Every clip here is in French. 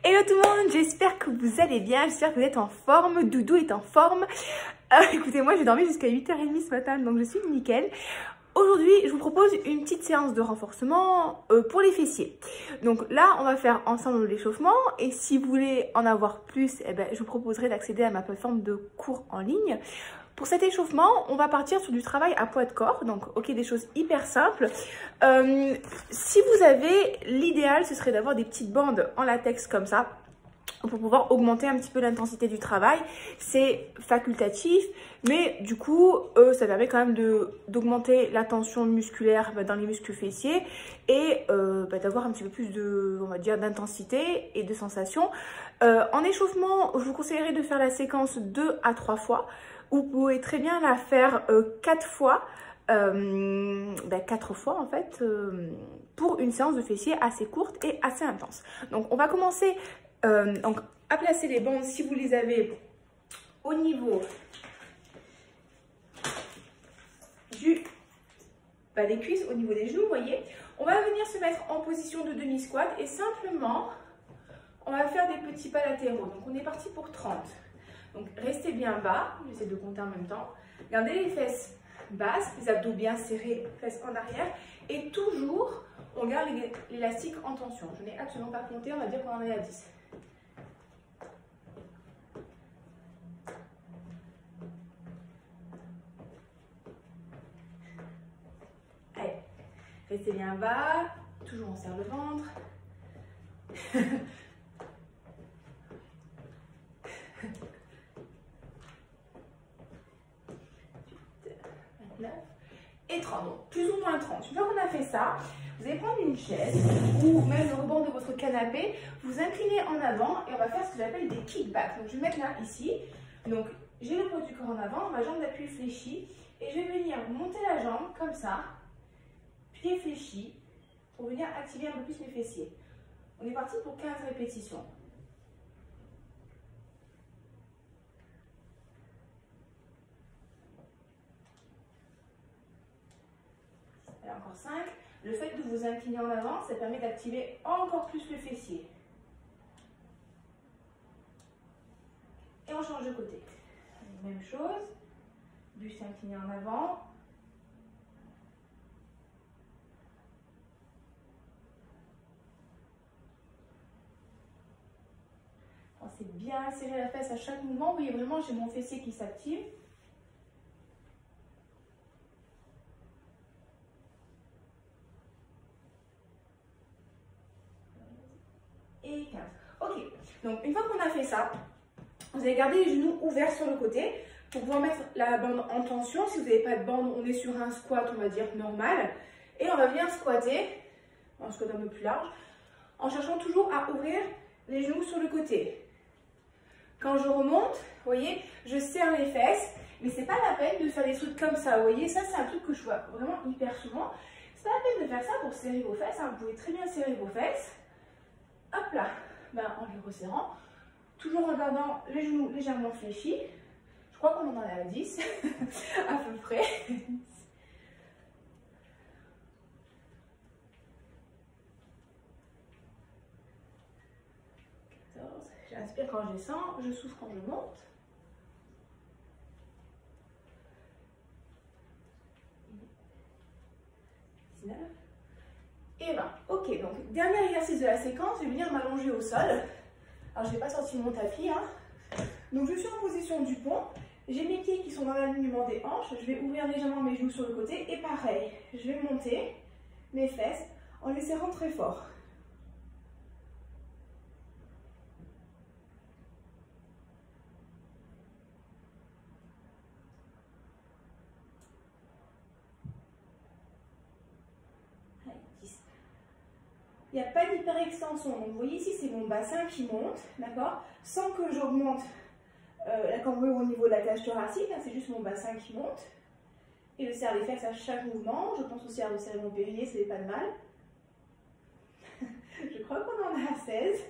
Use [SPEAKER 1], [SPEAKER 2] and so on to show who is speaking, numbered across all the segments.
[SPEAKER 1] Hello tout le monde, j'espère que vous allez bien, j'espère que vous êtes en forme, Doudou est en forme. Écoutez, moi j'ai dormi jusqu'à 8h30 ce matin, donc je suis nickel. Aujourd'hui, je vous propose une petite séance de renforcement pour les fessiers. Donc là, on va faire ensemble l'échauffement et si vous voulez en avoir plus, eh ben, je vous proposerai d'accéder à ma plateforme de cours en ligne. Pour cet échauffement, on va partir sur du travail à poids de corps, donc ok, des choses hyper simples. Si vous avez, l'idéal, ce serait d'avoir des petites bandes en latex comme ça, pour pouvoir augmenter un petit peu l'intensité du travail. C'est facultatif, mais du coup, ça permet quand même d'augmenter la tension musculaire dans les muscles fessiers et d'avoir un petit peu plus de, on va dire, d'intensité et de sensation. En échauffement, je vous conseillerais de faire la séquence 2 à 3 fois. Vous pouvez très bien la faire 4 fois. 4 fois en fait pour une séance de fessiers assez courte et assez intense. Donc on va commencer donc, à placer les bandes si vous les avez au niveau des cuisses, au niveau des genoux, vous voyez. On va venir se mettre en position de demi-squat et simplement on va faire des petits pas latéraux. Donc on est parti pour 30. Donc restez bien bas, j'essaie de compter en même temps. Gardez les fesses basses, les abdos bien serrés, fesses en arrière. Et toujours, on garde l'élastique en tension. Je n'ai absolument pas compté, on va dire qu'on en est à 10. Allez, restez bien bas, toujours on serre le ventre. 29 et 30, donc plus ou moins 30. Une fois qu'on a fait ça, vous allez prendre une chaise ou même le rebord de votre canapé, vous inclinez en avant et on va faire ce que j'appelle des kickbacks. Donc je vais mettre là, ici. Donc j'ai le poids du corps en avant, ma jambe d'appui fléchie et je vais venir monter la jambe comme ça, pied fléchi, pour venir activer un peu plus mes fessiers. On est parti pour 15 répétitions. Et encore 5. Le fait de vous incliner en avant, ça permet d'activer encore plus le fessier. Et on change de côté. Même chose. Buste incliné en avant. Pensez bien à serrer la fesse à chaque mouvement. Vous voyez vraiment, j'ai mon fessier qui s'active. Et 15. Ok, donc une fois qu'on a fait ça, vous allez garder les genoux ouverts sur le côté pour pouvoir mettre la bande en tension. Si vous n'avez pas de bande, on est sur un squat, on va dire normal. Et on va venir squatter, un squat un peu plus large, en cherchant toujours à ouvrir les genoux sur le côté. Quand je remonte, vous voyez, je serre les fesses, mais c'est pas la peine de faire des trucs comme ça. Vous voyez, ça c'est un truc que je vois vraiment hyper souvent. C'est pas la peine de faire ça pour serrer vos fesses. Vous pouvez très bien serrer vos fesses. Hop là, en les resserrant, toujours en gardant les genoux légèrement fléchis. Je crois qu'on en est à 10, à peu près. 14. J'inspire quand je descends, je souffle quand je monte. 19. Et 20. Ok, donc dernier exercice de la séquence, je vais venir m'allonger au sol. Alors je n'ai pas sorti mon tapis. Donc je suis en position du pont. J'ai mes pieds qui sont dans l'alignement des hanches. Je vais ouvrir légèrement mes genoux sur le côté. Et pareil, je vais monter mes fesses en les serrant très fort. Il n'y a pas d'hyperextension. Donc, vous voyez ici, c'est mon bassin qui monte, d'accord, sans que j'augmente la cambrure au niveau de la cage thoracique. C'est juste mon bassin qui monte. Et je serre les fesses à chaque mouvement. Je pense aussi à resserrer mon périnée, ça fait pas de mal. Je crois qu'on en a 16.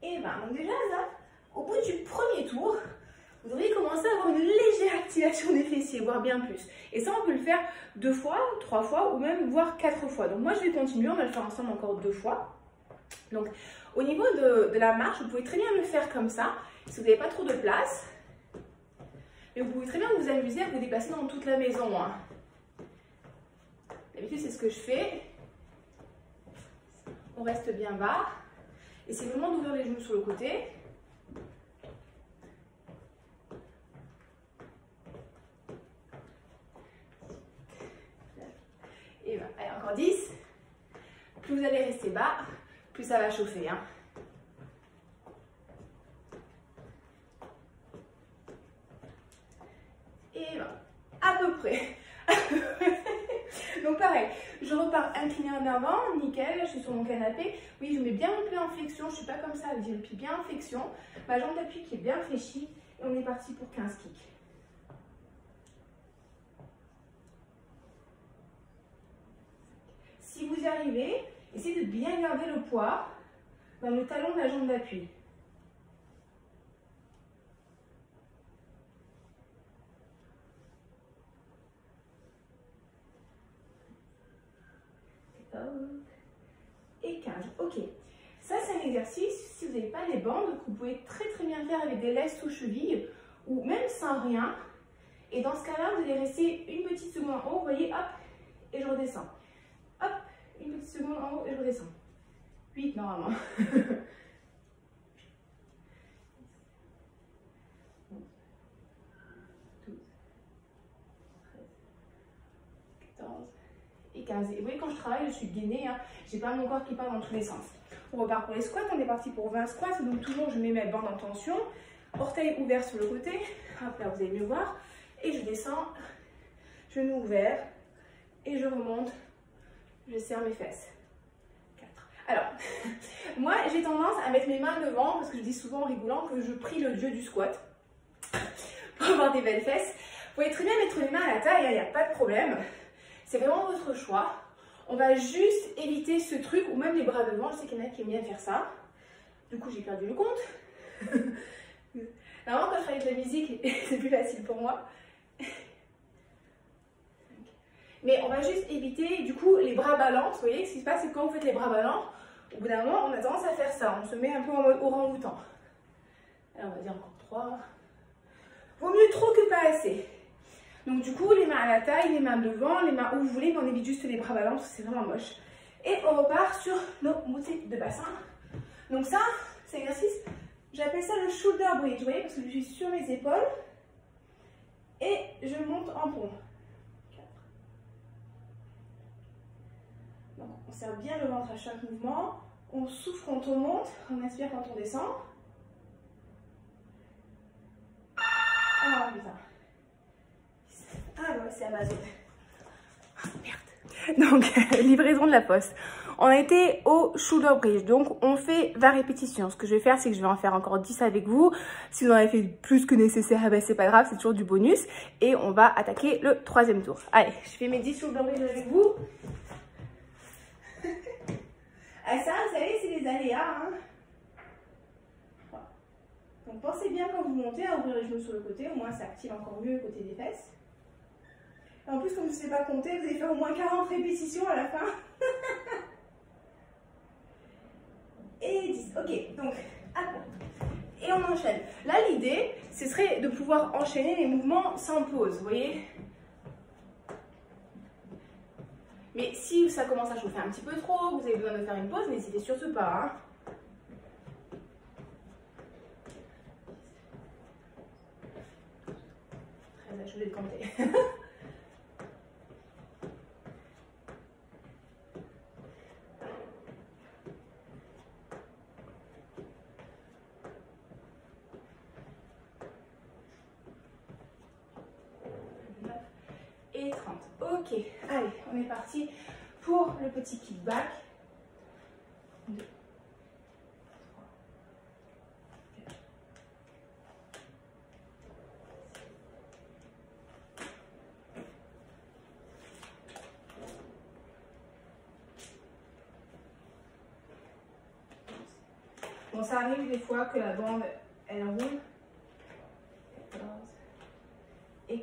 [SPEAKER 1] Et 20. Donc déjà là, au bout du premier tour, vous devriez commencer commencer à avoir une légère activation des fessiers, voire bien plus. Et ça, on peut le faire 2 fois, 3 fois ou même voire 4 fois. Donc moi, je vais continuer, on va le faire ensemble encore 2 fois. Donc au niveau de la marche, vous pouvez très bien le faire comme ça, si vous n'avez pas trop de place. Mais vous pouvez très bien vous amuser à vous déplacer dans toute la maison. Hein. D'habitude, c'est ce que je fais. On reste bien bas. Et c'est le moment d'ouvrir les genoux sur le côté. Et ben, allez, encore 10. Plus vous allez rester bas, plus ça va chauffer. Hein. Et ben, à peu près. Donc pareil, je repars incliné en avant, nickel, je suis sur mon canapé. Oui, je mets bien mon pied en flexion, je ne suis pas comme ça, j'ai le pied bien en flexion. Ma jambe d'appui qui est bien fléchie et on est parti pour 15 kicks. Si vous y arrivez, essayez de bien garder le poids dans le talon de la jambe d'appui. Et 15, ok. Ça, c'est un exercice, si vous n'avez pas les bandes, que vous pouvez très bien faire avec des laisses sous cheville ou même sans rien. Et dans ce cas-là, vous allez rester une petite seconde en haut, vous voyez, hop, et je redescends. Hop, une petite seconde en haut et je redescends. 8 normalement. 14 et 15. Et vous voyez, quand je travaille, je suis gainée, hein, j'ai pas mon corps qui part dans tous les sens. On repart pour les squats, on est parti pour 20 squats, donc toujours je mets mes bandes en tension, orteils ouverts sur le côté, hop là vous allez mieux voir, et je descends, genoux ouverts, et je remonte, je serre mes fesses. 4. Alors, moi j'ai tendance à mettre mes mains devant, parce que je dis souvent en rigolant que je prie le dieu du squat, pour avoir des belles fesses. Vous pouvez très bien mettre les mains à la taille, il n'y a pas de problème. C'est vraiment votre choix. On va juste éviter ce truc, ou même les bras devant. Je sais qu'il y en a qui aiment bien faire ça. Du coup, j'ai perdu le compte. Normalement, quand je travaille avec la musique, c'est plus facile pour moi. Mais on va juste éviter, du coup, les bras ballants. Vous voyez, ce qui se passe, c'est que quand vous faites les bras ballants, au bout d'un moment, on a tendance à faire ça. On se met un peu en mode orang-outan. Alors, on va dire encore 3. Vaut mieux trop que pas assez. Donc du coup, les mains à la taille, les mains devant, les mains où vous voulez, mais on évite juste les bras ballants parce que c'est vraiment moche. Et on repart sur nos montées de bassin. Donc ça, c'est un exercice, j'appelle ça le shoulder bridge, vous voyez, parce que je suis sur mes épaules et je monte en pont. 4. Donc on serre bien le ventre à chaque mouvement, on souffle quand on monte, on inspire quand on descend. Ah putain. Ah ouais, c'est Amazon. Oh, merde. Donc, livraison de la poste. On a été au shoulder bridge. Donc, on fait 20 répétitions. Ce que je vais faire, c'est que je vais en faire encore 10 avec vous. Si vous en avez fait plus que nécessaire, ben, c'est pas grave, c'est toujours du bonus. Et on va attaquer le 3e tour. Allez, je fais mes 10 shoulder bridge avec vous. Ah, ça, vous savez, c'est les aléas. Hein. Donc, pensez bien quand vous montez à ouvrir les genoux sur le côté. Au moins, ça active encore mieux le côté des fesses. En plus, comme je ne sais pas compter, vous allez faire au moins 40 répétitions à la fin. Et 10. Ok, donc, et on enchaîne. Là, l'idée, ce serait de pouvoir enchaîner les mouvements sans pause, vous voyez. Mais si ça commence à chauffer un petit peu trop, vous avez besoin de faire une pause, n'hésitez surtout pas. Hein. Je vais le compter. Et 30. Ok, allez, on est parti pour le petit kickback. 2, 3, 4. Bon, ça arrive des fois que la bande, elle roule. 14.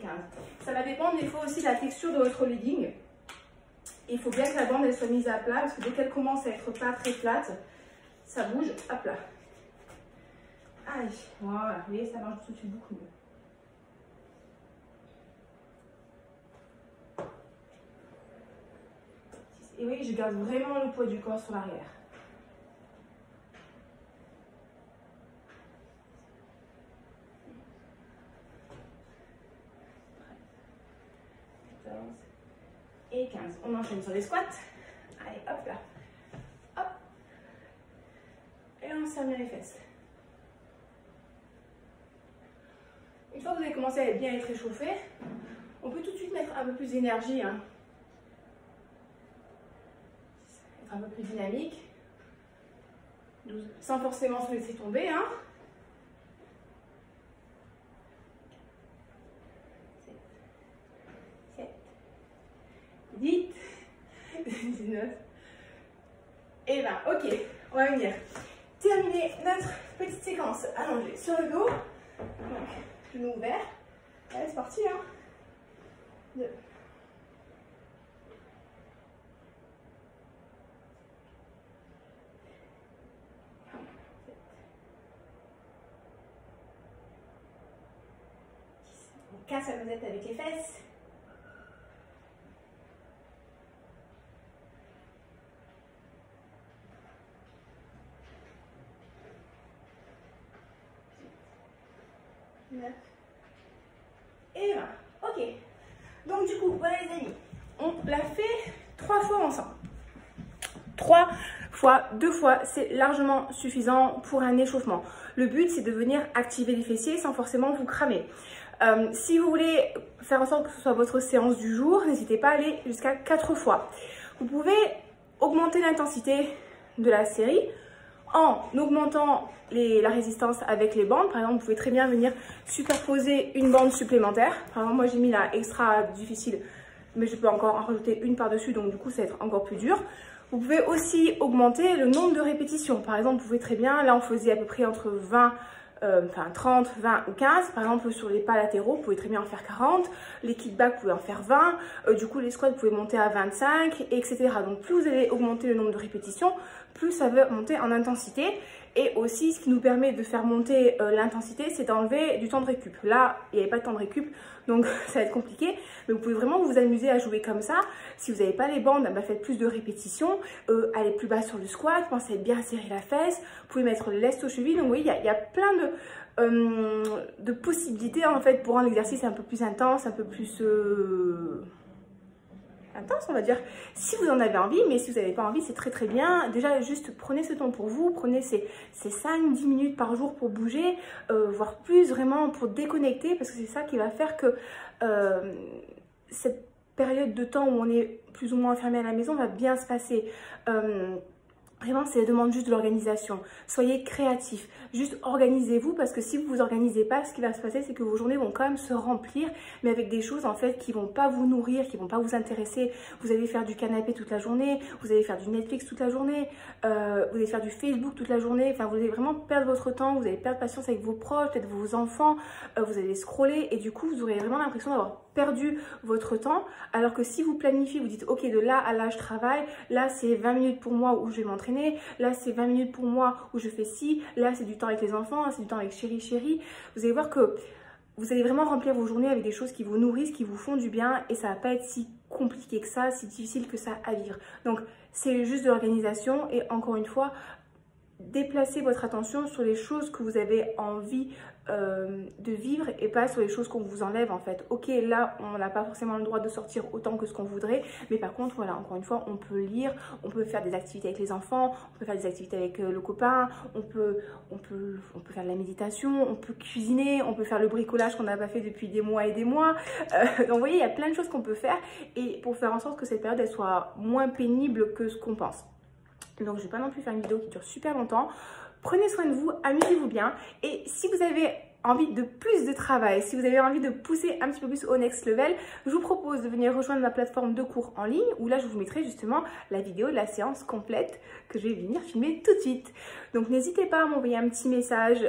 [SPEAKER 1] 15. Ça va dépendre des fois aussi de la texture de votre legging. Il faut bien que la bande elle soit mise à plat parce que dès qu'elle commence à être pas très plate, ça bouge à plat. Allez, voilà, vous voyez, ça marche tout de suite beaucoup mieux. Et oui, je garde vraiment le poids du corps sur l'arrière. 14 et 15. On enchaîne sur les squats. Allez, hop là. Hop. Et on serre bien les fesses. Une fois que vous avez commencé à bien être échauffé, on peut tout de suite mettre un peu plus d'énergie. Hein. Être un peu plus dynamique. 12. Sans forcément se laisser tomber. Hein. 10, 19 et 20. Ok, on va venir terminer notre petite séquence allongée sur le dos. Donc, genou ouvert. Allez, c'est parti. Hein. 2. 7. On casse la musette avec les fesses. 9 et 20. Ok. Donc du coup, voilà les amis, on l'a fait 3 fois ensemble. 3 fois, 2 fois, c'est largement suffisant pour un échauffement. Le but, c'est de venir activer les fessiers sans forcément vous cramer. Si vous voulez faire en sorte que ce soit votre séance du jour, n'hésitez pas à aller jusqu'à 4 fois. Vous pouvez augmenter l'intensité de la série en augmentant la résistance avec les bandes. Par exemple, vous pouvez très bien venir superposer une bande supplémentaire. Par exemple, moi j'ai mis la extra difficile, mais je peux encore en rajouter une par-dessus, donc du coup ça va être encore plus dur. Vous pouvez aussi augmenter le nombre de répétitions. Par exemple, vous pouvez très bien, là on faisait à peu près entre 30, 20 ou 15. Par exemple, sur les pas latéraux, vous pouvez très bien en faire 40. Les kickbacks, vous pouvez en faire 20. Du coup, les squats, vous pouvez monter à 25, etc. Donc, plus vous allez augmenter le nombre de répétitions, plus ça va monter en intensité. Et aussi, ce qui nous permet de faire monter l'intensité, c'est d'enlever du temps de récup. Là, il n'y avait pas de temps de récup, donc ça va être compliqué. Mais vous pouvez vraiment vous amuser à jouer comme ça. Si vous n'avez pas les bandes, bah, faites plus de répétitions. Allez plus bas sur le squat. Pensez à bien serrer la fesse. Vous pouvez mettre le lest aux chevilles. Donc, vous voyez, il y a plein de possibilités en fait pour rendre l'exercice un peu plus intense, un peu plus intense, on va dire, si vous en avez envie. Mais si vous n'avez pas envie, c'est très très bien. Déjà, juste prenez ce temps pour vous, prenez ces 5-10 minutes par jour pour bouger, voire plus, vraiment pour déconnecter, parce que c'est ça qui va faire que cette période de temps où on est plus ou moins enfermé à la maison va bien se passer. Vraiment, ça demande juste de l'organisation. Soyez créatifs. Juste organisez-vous, parce que si vous vous organisez pas, ce qui va se passer, c'est que vos journées vont quand même se remplir, mais avec des choses en fait qui vont pas vous nourrir, qui vont pas vous intéresser. Vous allez faire du canapé toute la journée, vous allez faire du Netflix toute la journée, vous allez faire du Facebook toute la journée. Enfin, vous allez vraiment perdre votre temps, vous allez perdre patience avec vos proches, peut-être vos enfants, vous allez scroller, et du coup, vous aurez vraiment l'impression d'avoir perdu votre temps. Alors que si vous planifiez, vous dites ok, de là à là je travaille, là c'est 20 minutes pour moi où je vais m'entraîner, là c'est 20 minutes pour moi où je fais ci, là c'est du temps avec les enfants, là c'est du temps avec chérie. Vous allez voir que vous allez vraiment remplir vos journées avec des choses qui vous nourrissent, qui vous font du bien, et ça va pas être si compliqué que ça, si difficile que ça à vivre. Donc c'est juste de l'organisation, et encore une fois, déplacez votre attention sur les choses que vous avez envie de vivre, et pas sur les choses qu'on vous enlève en fait. Ok, là on n'a pas forcément le droit de sortir autant que ce qu'on voudrait, mais par contre voilà, encore une fois, on peut lire, on peut faire des activités avec les enfants, on peut faire des activités avec le copain, on peut faire de la méditation, on peut cuisiner, on peut faire le bricolage qu'on n'a pas fait depuis des mois et des mois. Donc vous voyez, il y a plein de choses qu'on peut faire, et pour faire en sorte que cette période elle soit moins pénible que ce qu'on pense. Donc je ne vais pas non plus faire une vidéo qui dure super longtemps. Prenez soin de vous, amusez-vous bien, et si vous avez envie de plus de travail, si vous avez envie de pousser un petit peu plus au next level, je vous propose de venir rejoindre ma plateforme de cours en ligne où là je vous mettrai justement la vidéo de la séance complète que je vais venir filmer tout de suite. Donc n'hésitez pas à m'envoyer un petit message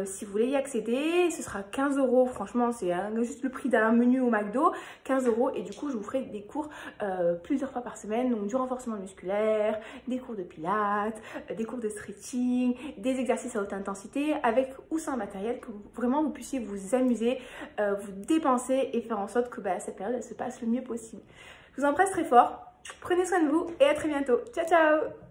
[SPEAKER 1] si vous voulez y accéder. Ce sera 15 €, franchement c'est juste le prix d'un menu au McDo, 15 € et du coup je vous ferai des cours plusieurs fois par semaine, donc du renforcement musculaire, des cours de pilates, des cours de stretching, des exercices à haute intensité avec ou sans matériel, que vraiment vous puissiez vous amuser, vous dépenser et faire en sorte que cette période elle se passe le mieux possible. Je vous embrasse très fort, prenez soin de vous et à très bientôt. Ciao ciao.